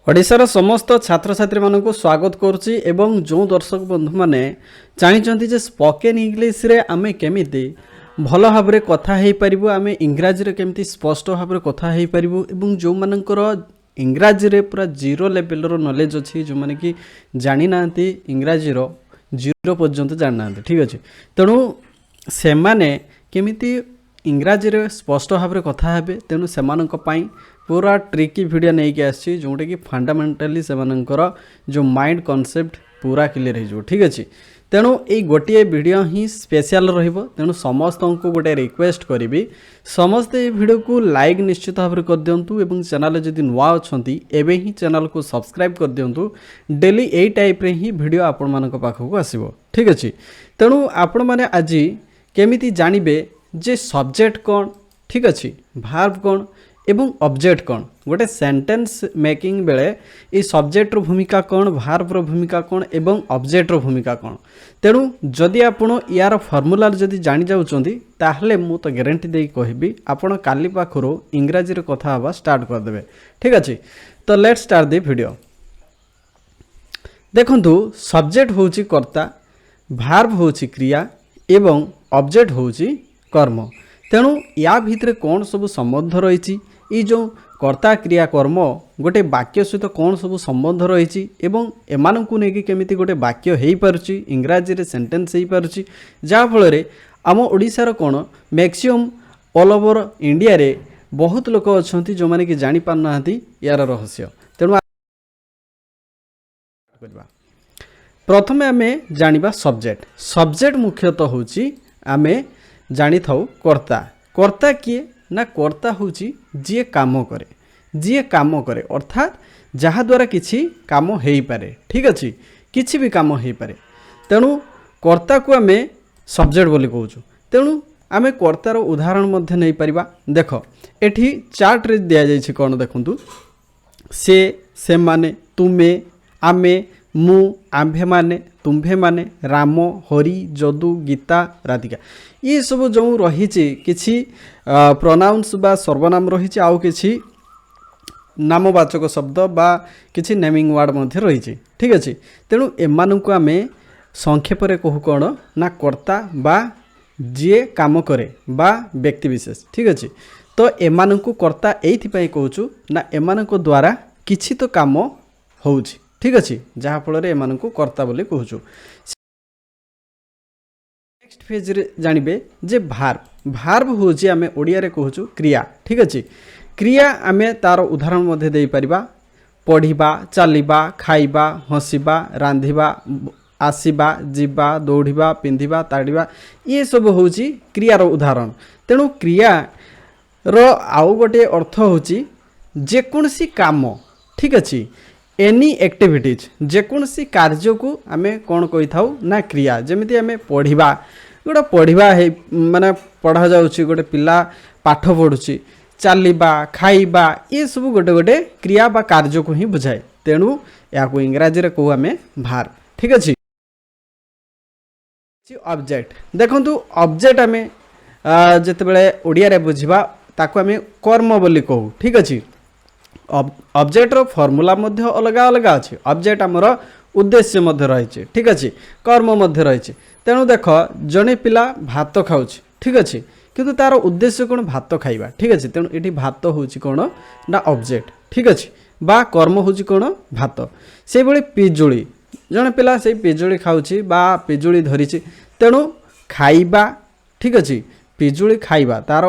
ओडिशार समस्त छात्र छात्री मानक स्वागत करुच्ची एवं जो दर्शक बंधु मैंने चाहते जे स्पोकन इंग्लिश रे आमे केमिति भल भाव में कथा हो पारू आम इंग्राजी रे केमिति स्पष्ट भाव में कथा हो पारू एवं जो मानकर इंग्राजी रे पूरा जीरो लेवल रो नॉलेज अच्छी जो मैंने कि जानी ना इंग्राजी रो जीरो पर्यंत जानी ना ठीक अच्छे तेणु से माने केमिति इंग्राजी रे स्पष्ट भाव में कथा हेबे तेणु सेमानक पई पूरा ट्रिकी वीडियो नहीं कि आसी जोटा कि फंडामेंटाली से जो माइंड कॉन्सेप्ट पूरा क्लियर हो ठीक अच्छे तेणु ये गोटे वीडियो ही स्पेशल रहिबो तेणु समस्त को गोटे रिक्वेस्ट करी समस्ते वीडियो को लाइक निश्चित भाव में कर दिंतु एवं चैनल जदि नुआ अच्छी एवं ही चैनल को सब्सक्राइब कर दिंतु डेली यही टाइप रे ही वीडियो आपण मानक पाखक आसीबो ठीक अच्छे तेणु आपण माने आज केमिति जानबे जे सब्जेक्ट कौन ठीक अच्छे भार्ब कौन एवं ऑब्जेक्ट कौन गोटे सेंटेंस मेकिंग बेले ये सब्जेक्ट भूमिका कौन भार्ब भूमिका कौन एवं ऑब्जेक्ट भूमिका कौन तेणु जदि आपण यार फॉर्मूला जदि जानि जाउचंदी ताहले मु तो ग्यारंटी दे कहबी आपण काली पाखरो इंग्राजी रे कथा हवा स्टार्ट कर देबे ठीक अछि तो लेट्स स्टार्ट द वीडियो देखंतु सब्जेक्ट होउची कर्ता भार्ब होउची क्रिया एवं ऑब्जेक्ट होउची कर्म तेणु या भितर कौन सब संबंध रही ये जो कर्ता क्रिया कर्म गोटे वाक्य सहित कौन सब संबंध रही एवं एमानंकु नेकी केमिति गोटे वाक्य हो पारुची इंग्राजी रे सेंटेंस हो पारुची जहाँ फल आम ओडिशार कौन मैक्सिमम ऑल ओवर इंडिया रे बहुत लोक अच्छा जो मैंने कि जानी पार ना यार रहस्य तेणु प्रथमे आम जानिबा सब्जेक्ट सब्जेक्ट मुख्यतः होची आमे जानी थाउ कर्ता कर्ता किए ना कर्ता होची जी काम करे अर्थात जहाँ द्वारा किसी काम हो पारे ठीक अच्छे किसी भी काम हो पारे तेणु कर्ता को आमे सब्जेक्ट बोली कहूँ तेणु आमे कर्तार उदाहरण मध्य नहीं पारिबा देख एठी चार्ट रे दिया जाइछि कोन देखंतु से माने तुमे आमे मु आम्भे माने तुम्भे माने राम हरि जदु गीता राधिका ये सब जो रही किसी प्रोनाउंस बा सर्वनाम रही आउ किसी नामवाचक शब्द बा किसी नेमिंग वर्ड मध्य रही ठीक अच्छे तेणु एम को आम संक्षेप रे कहू कौन ना कर्ता बा जी काम करे बा व्यक्ति विशेष ठीक अच्छे तो एम को कर्ता ये कहूँ ना एम द्वारा किसी तो काम हो ठीक अच्छे जहाँ फल एम को कर्ता बोली कहूँ नेक्स्ट फेज रे जानबे जे भार्ब होची आमे ओडिया रे कहूछु क्रिया ठीक अच्छे क्रिया आमे तार उदाहरण मध्य दे परिबा पढ़िबा चलिबा खाइबा हसिबा रांधिबा आसीबा जीवा दौड़िबा पिंधिबा ताड़िबा ये सब होची क्रिया रो उदाहरण तेणु क्रिया रो आउ गोटे अर्थ होची जेकोनसी काम ठीक अच्छे एनी एक्टिविटीज जेकोसी कार्य को आमे कौन कही था ना क्रिया जमीती आमे पढ़ा गोटे पढ़ा माने पढ़ा जाउछि गोटे पिला पाठ पढ़ुछि चलवा खाइबा ये सब गोटे गोटे क्रिया बा कार्य को ही बुझाए तेणु या इंग्राजी रे कहू आमे भार ठीक अच्छे ऑब्जेक्ट देखंतु ऑब्जेक्ट आमे जेतेबेले ओडिया रे बुझिबा ताको आमे कर्म बोली कहू ठीक अच्छे ऑब्जेक्ट रो फॉर्मूला मध्य अलग अलग अच्छे ऑब्जेक्ट आमर उद्देश्य मध्य रही ठीक अच्छे कर्म मध्य रही तेणु देख जड़े पिला भात खाऊ ठीक अच्छे किंतु तार उद्देश्य कौन भात खाइबा ठीक अच्छे तेणु ये भात हूँ कौन ना ऑब्जेक्ट ठीक अच्छे बा कर्म हूँ कौन भात से भाई पिजुली जड़े पिला से पिजुली खाऊँ बा पिजुली धरी तेणु खाइबा ठीक अच्छे पिजुली खाइबा तार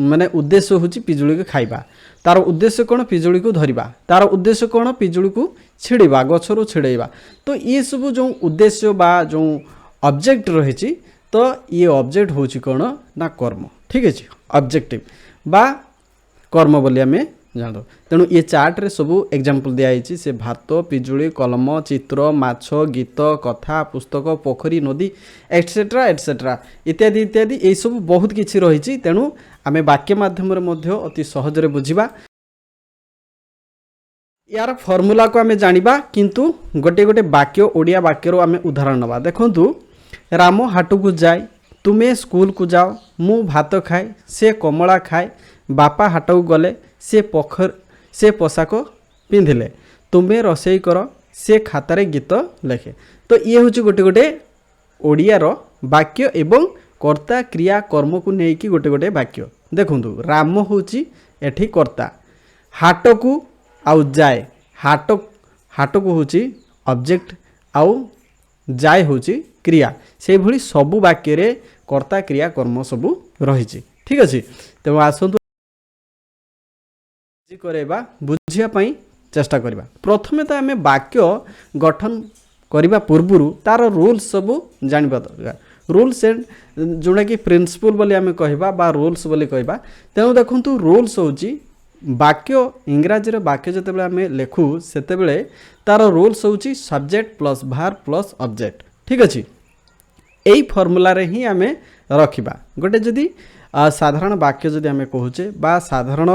माने उद्देश्य हूँ पिजुली को खाइबा तार उद्देश्य कौन पिजुली को धरिबा तार उद्देश्य कौन पिजुली को छिड़वा गछरू छिड़ेबा तो ये सब जो उद्देश्य बा जो ऑब्जेक्ट रही तो ये ऑब्जेक्ट होची कौन ना कर्म ठीक है ऑब्जेक्टिव बा कर्म बोली आम जान तेणु ये चार्ट रे सब एग्जांपल दिखाई से भात पिजुली कलम चित्र माछ गीत कथा पुस्तक पोखरी नदी एटसेट्रा एटसेट्रा इत्यादि इत्यादि ये सब बहुत किछि रही तेणु आमे वाक्य माध्यम अति सहजरे बुझिबा यार फॉर्मूला को आमे जानिबा किंतु गोटे गोटे वाक्य ओडिया वाक्य रो आमे उदाहरण नबा देखंतु राम हाट को जाए तुमे स्कूल को जाओ मु भात खाए से कमला खाए बापा हाट को गले से पोखर से पोशाक पिंधिले ତୁମେ ରୋଷେଇ କର ସେ ଖାତାରେ ଗୀତ ଲେଖେ। ତ ଇଏ ହେଉଛି ଗୋଟେ ଗୋଟେ ଓଡ଼ିଆର ବାକ୍ୟ ଏବଂ କର୍ତ୍ତା କ୍ରିୟା କର୍ମକୁ ନେଇକି ଗୋଟେ ଗୋଟେ ବାକ୍ୟ। ଦେଖନ୍ତୁ ରାମ ହେଉଛି ଏଠି କର୍ତ୍ତା, ହାଟକୁ ଆଉ ଯାଏ, ହାଟକୁ ହେଉଛି ଅବଜେକ୍ଟ ଆଉ ଯାଏ ହେଉଛି କ୍ରିୟା। ସେଇଭଳି ସବୁ ବାକ୍ୟରେ କର୍ତ୍ତା କ୍ରିୟା କର୍ମ ସବୁ ରହିଛି। ଠିକ୍ ଅଛି, ତେଣୁ ଆସନ୍ତୁ କରିବା ବୁଝିବା ପାଇଁ ଚେଷ୍ଟା କରିବା। ପ୍ରଥମେ ତ ଆମେ ବାକ୍ୟ ଗଠନ କରିବା ପୂର୍ବରୁ ତାର ରୁଲ୍ସ ସବୁ ଜାଣିବା ଦରକାର। ରୁଲ୍ସ ଏଣ୍ଡ ଯେଉଁଟାକି ପ୍ରିନ୍ସିପଲ୍ ବୋଲି ଆମେ କହିବା ବା ରୁଲ୍ସ ବୋଲି କହିବା। ତେଣୁ ଦେଖନ୍ତୁ ରୁଲ୍ସ ହେଉଛି ବାକ୍ୟ, ଇଂରାଜୀରେ ବାକ୍ୟ ଯେତେବେଳେ ଆମେ ଲେଖୁ ସେତେବେଳେ ତାର ରୁଲ୍ସ ହେଉଛି ସବଜେକ୍ଟ ପ୍ଲସ୍ ଭାର୍ବ ପ୍ଲସ୍ ଅବଜେକ୍ଟ। ଠିକ୍ ଅଛି, ଏଇ ଫର୍ମୁଲାରେ ହିଁ ଆମେ ରଖିବା। ଗୋଟେ ଯଦି ସାଧାରଣ ବାକ୍ୟ ଯଦି ଆମେ କହୁଛେ ବା ସାଧାରଣ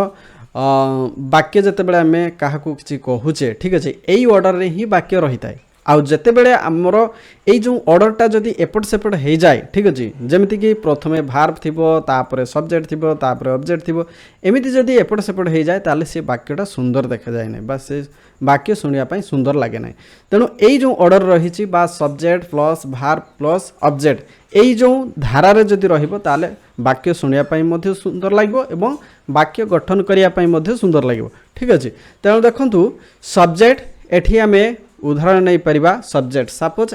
ବାକ୍ୟ ଯେତେବେଳେ ଆମେ କାହାକୁ କିଛି କହୁଛେ, ଠିକ୍ ଅଛି, ଏଇ ଅର୍ଡ଼ରରେ ହିଁ ବାକ୍ୟ ରହିଥାଏ। ଆଉ ଯେତେବେଳେ ଆମର ଏଇ ଯେଉଁ ଅର୍ଡ଼ରଟା ଯଦି ଏପଟ ସେପଟ ହେଇଯାଏ, ଠିକ୍ ଅଛି, ଯେମିତିକି ପ୍ରଥମେ ଭାର୍ବ ଥିବ, ତାପରେ ସବଜେକ୍ଟ ଥିବ, ତାପରେ ଅବଜେକ୍ଟ ଥିବ, ଏମିତି ଯଦି ଏପଟ ସେପଟ ହେଇଯାଏ ତାହେଲେ ସେ ବାକ୍ୟଟା ସୁନ୍ଦର ଦେଖାଯାଏ ନାହିଁ ବା ସେ ବାକ୍ୟ ଶୁଣିବା ପାଇଁ ସୁନ୍ଦର ଲାଗେ ନାହିଁ। ତେଣୁ ଏଇ ଯେଉଁ ଅର୍ଡ଼ର ରହିଛି ବା ସବଜେକ୍ଟ ପ୍ଲସ୍ ଭାର୍ବ ପ୍ଲସ୍ ଅବଜେକ୍ଟ, ଏଇ ଯେଉଁ ଧାରାରେ ଯଦି ରହିବ ତାହେଲେ ବାକ୍ୟ ଶୁଣିବା ପାଇଁ ମଧ୍ୟ ସୁନ୍ଦର ଲାଗିବ ଏବଂ ବାକ୍ୟ ଗଠନ କରିବା ପାଇଁ ମଧ୍ୟ ସୁନ୍ଦର ଲାଗିବ। ଠିକ୍ ଅଛି, ତେଣୁ ଦେଖନ୍ତୁ ସବଜେକ୍ଟ, ଏଠି ଆମେ ଉଦାହରଣ ନେଇପାରିବା ସବଜେକ୍ଟ, ସପୋଜ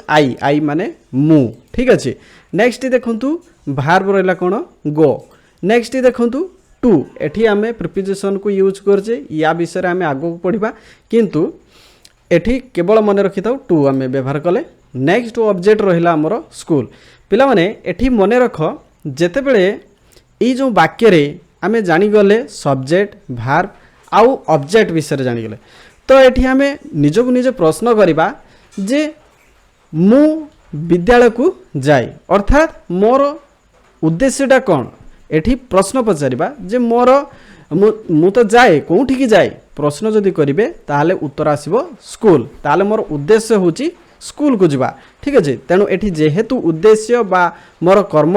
ଆଇ ମାନେ ମୁଁ। ଠିକ୍ ଅଛି, ନେକ୍ସଟ ଦେଖନ୍ତୁ ଭାର୍ବ ରହିଲା କ'ଣ, ଗୋ। ନେକ୍ସଟ ଦେଖନ୍ତୁ ଟୁ, ଏଠି ଆମେ ପ୍ରିପୋଜିସନକୁ ୟୁଜ୍ କରୁଛେ, ୟା ବିଷୟରେ ଆମେ ଆଗକୁ ପଢ଼ିବା, କିନ୍ତୁ ଏଠି କେବଳ ମନେ ରଖିଥାଉ ଟୁ ଆମେ ବ୍ୟବହାର କଲେ। ନେକ୍ସଟ ଅବଜେକ୍ଟ ରହିଲା ଆମର ସ୍କୁଲ। ପିଲାମାନେ ଏଠି ମନେ ରଖ, ଯେତେବେଳେ ଏଇ ଯେଉଁ ବାକ୍ୟରେ ଆମେ ଜାଣିଗଲେ ସବଜେକ୍ଟ ଭାର୍ବ ଆଉ ଅବଜେକ୍ଟ ବିଷୟରେ ଜାଣିଗଲେ, ତ ଏଠି ଆମେ ନିଜକୁ ନିଜେ ପ୍ରଶ୍ନ କରିବା ଯେ ମୁଁ ବିଦ୍ୟାଳୟକୁ ଯାଏ, ଅର୍ଥାତ୍ ମୋର ଉଦ୍ଦେଶ୍ୟଟା କ'ଣ। ଏଠି ପ୍ରଶ୍ନ ପଚାରିବା ଯେ ମୁଁ ତ ଯାଏ, କେଉଁଠିକି ଯାଏ, ପ୍ରଶ୍ନ ଯଦି କରିବେ ତାହେଲେ ଉତ୍ତର ଆସିବ ସ୍କୁଲ, ତାହେଲେ ମୋର ଉଦ୍ଦେଶ୍ୟ ହେଉଛି ସ୍କୁଲକୁ ଯିବା। ଠିକ୍ ଅଛି, ତେଣୁ ଏଠି ଯେହେତୁ ଉଦ୍ଦେଶ୍ୟ ବା ମୋର କର୍ମ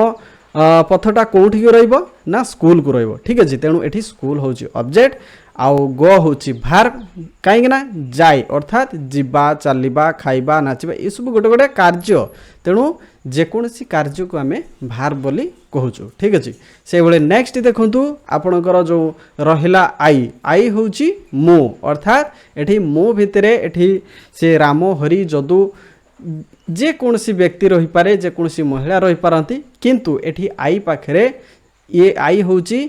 ପଥଟା କେଉଁଠିକି ରହିବ ନା ସ୍କୁଲକୁ ରହିବ। ଠିକ୍ ଅଛି, ତେଣୁ ଏଠି ସ୍କୁଲ ହେଉଛି ଅବଜେକ୍ଟ ଆଉ ଗୋ ହେଉଛି ଭାର୍ବ, କାହିଁକି ନା ଯାଏ ଅର୍ଥାତ୍ ଯିବା, ଚାଲିବା, ଖାଇବା, ନାଚିବା, ଏସବୁ ଗୋଟେ ଗୋଟେ କାର୍ଯ୍ୟ, ତେଣୁ ଯେକୌଣସି କାର୍ଯ୍ୟକୁ ଆମେ ଭାର୍ବ ବୋଲି କହୁଛୁ। ଠିକ୍ ଅଛି, ସେଇଭଳି ନେକ୍ସଟ ଦେଖନ୍ତୁ ଆପଣଙ୍କର ଯେଉଁ ରହିଲା ଆଇ ହେଉଛି ମୁଁ, ଅର୍ଥାତ୍ ଏଠି ମୁଁ ଭିତରେ ଏଠି ସେ ରାମ, ହରି, ଯଦୁ ଯେକୌଣସି ବ୍ୟକ୍ତି ରହିପାରେ, ଯେକୌଣସି ମହିଳା ରହିପାରନ୍ତି, କିନ୍ତୁ ଏଠି ଆଇ ପାଖରେ ଇଏ ଆଇ ହେଉଛି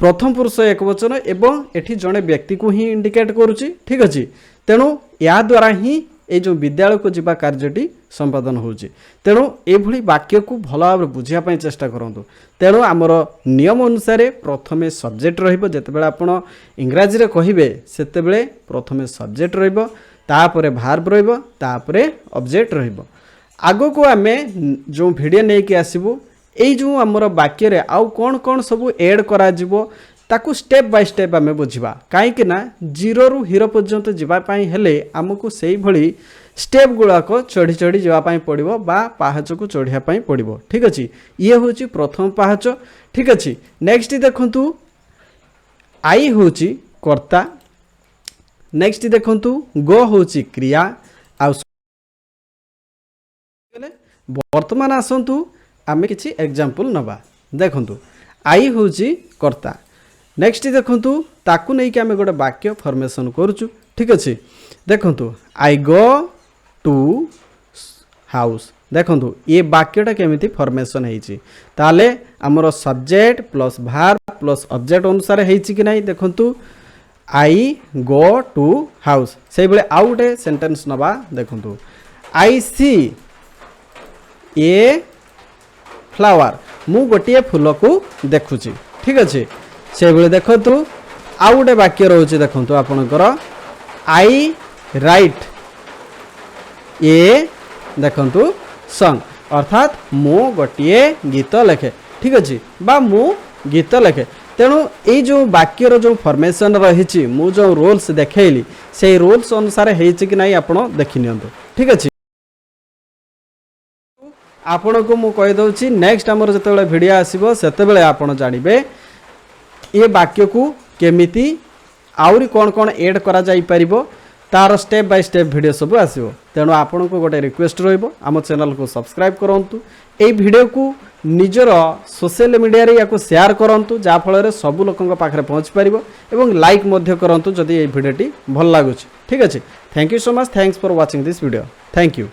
ପ୍ରଥମ ପୁରୁଷ ଏକବଚନ ଏବଂ ଏଠି ଜଣେ ବ୍ୟକ୍ତିକୁ ହିଁ ଇଣ୍ଡିକେଟ୍ କରୁଛି। ଠିକ୍ ଅଛି, ତେଣୁ ଏହା ଦ୍ୱାରା ହିଁ এই ଯେଉଁ ବିଦ୍ୟାଳୟକୁ ଯିବା କାର୍ଯ୍ୟଟି ସମ୍ପାଦନ ହେଉଛି। ତେଣୁ ଏଭଳି ବାକ୍ୟକୁ ଭଲ ଭାବରେ ବୁଝିବା ପାଇଁ ଚେଷ୍ଟା କରନ୍ତୁ। ତେଣୁ ଆମର ନିୟମ ଅନୁସାରେ ପ୍ରଥମେ ସବଜେକ୍ଟ ରହିବ, ଯେତେବେଳେ ଆପଣ ଇଂରାଜୀରେ କହିବେ ସେତେବେଳେ ପ୍ରଥମେ ସବଜେକ୍ଟ ରହିବ, ତାପରେ ଭାର୍ବ ରହିବ, ତାପରେ ଅବଜେକ୍ଟ ରହିବ। ଆଗକୁ ଆମେ ଯେଉଁ ଭିଡ଼ିଓ ନେଇକି ଆସିବୁ, ଏଇ ଯେଉଁ ଆମର ବାକ୍ୟରେ ଆଉ କ'ଣ କ'ଣ ସବୁ ଏଡ୍ କରାଯିବ ତାକୁ ଷ୍ଟେପ୍ ବାଇ ଷ୍ଟେପ୍ ଆମେ ବୁଝିବା। କାହିଁକି ନା ଜିରୋରୁ ହିରୋ ପର୍ଯ୍ୟନ୍ତ ଯିବା ପାଇଁ ହେଲେ ଆମକୁ ସେଇଭଳି ଷ୍ଟେପ୍ ଗୁଡ଼ାକ ଚଢ଼ି ଚଢ଼ି ଯିବା ପାଇଁ ପଡ଼ିବ ବା ପାହାଚକୁ ଚଢ଼ିବା ପାଇଁ ପଡ଼ିବ। ଠିକ୍ ଅଛି, ଇଏ ହେଉଛି ପ୍ରଥମ ପାହାଚ। ଠିକ୍ ଅଛି, ନେକ୍ସଟ ଦେଖନ୍ତୁ ଆଇ ହେଉଛି କର୍ତ୍ତା, ନେକ୍ସଟ ଦେଖନ୍ତୁ ଗୋ ହେଉଛି କ୍ରିୟା। ଆଉ ବର୍ତ୍ତମାନ ଆସନ୍ତୁ ଆମେ କିଛି ଏକ୍ଜାମ୍ପଲ୍ ନେବା। ଦେଖନ୍ତୁ ଆଇ ହେଉଛି କର୍ତ୍ତା, ନେକ୍ସଟ ଦେଖନ୍ତୁ ତାକୁ ନେଇକି ଆମେ ଗୋଟେ ବାକ୍ୟ ଫର୍ମେସନ୍ କରୁଛୁ। ଠିକ୍ ଅଛି, ଦେଖନ୍ତୁ ଆଇ ଗୋ ଟୁ ହାଉସ୍। ଦେଖନ୍ତୁ ଏ ବାକ୍ୟଟା କେମିତି ଫର୍ମେସନ୍ ହେଇଛି, ତାହେଲେ ଆମର ସବଜେକ୍ଟ ପ୍ଲସ୍ ଭାର୍ବ ପ୍ଲସ୍ ଅବଜେକ୍ଟ ଅନୁସାରେ ହେଇଛି କି ନାହିଁ। ଦେଖନ୍ତୁ ଆଇ ଗୋ ଟୁ ହାଉସ୍। ସେଇଭଳି ଆଉ ଗୋଟେ ସେଣ୍ଟେନ୍ସ ନେବା। ଦେଖନ୍ତୁ ଆଇ ସି ଏ ଫ୍ଲାୱାର, ମୁଁ ଗୋଟିଏ ଫୁଲକୁ ଦେଖୁଛି। ଠିକ୍ ଅଛି, ସେଇଭଳି ଦେଖନ୍ତୁ ଆଉ ଗୋଟେ ବାକ୍ୟ ରହୁଛି। ଦେଖନ୍ତୁ ଆପଣଙ୍କର ଆଇ ରାଇଟ୍ ଏ ଦେଖନ୍ତୁ ସଙ୍ଗ, ଅର୍ଥାତ୍ ମୁଁ ଗୋଟିଏ ଗୀତ ଲେଖେ। ଠିକ୍ ଅଛି, ବା ମୁଁ ଗୀତ ଲେଖେ। ତେଣୁ ଏଇ ଯେଉଁ ବାକ୍ୟର ଯେଉଁ ଫର୍ମେସନ୍ ରହିଛି, ମୁଁ ଯେଉଁ ରୁଲ୍ସ ଦେଖେଇଲି ସେଇ ରୁଲ୍ସ ଅନୁସାରେ ହେଇଛି କି ନାହିଁ ଆପଣ ଦେଖିନିଅନ୍ତୁ। ଠିକ୍ ଅଛି, ଆପଣଙ୍କୁ ମୁଁ କହିଦେଉଛି ନେକ୍ସଟ ଆମର ଯେତେବେଳେ ଭିଡ଼ିଓ ଆସିବ ସେତେବେଳେ ଆପଣ ଜାଣିବେ ଏ ବାକ୍ୟକୁ କେମିତି ଆହୁରି କ'ଣ କ'ଣ ଏଡ୍ କରାଯାଇପାରିବ, तार स्टेप बाय स्टेप वीडियो सब आसो तेणु आपण को गोटे रिक्वेस्ट रम चैनल को सब्सक्राइब करूँ ये वीडियो को निजर सोशल मीडिया रे या शेयर करूँ जहाँफल सबू लोकों पाखे पहुँच पार और लाइक करूँ जदि ये भिडियोटी भल लगुच ठीक अच्छे thank you so much thanks for watching this video thank you.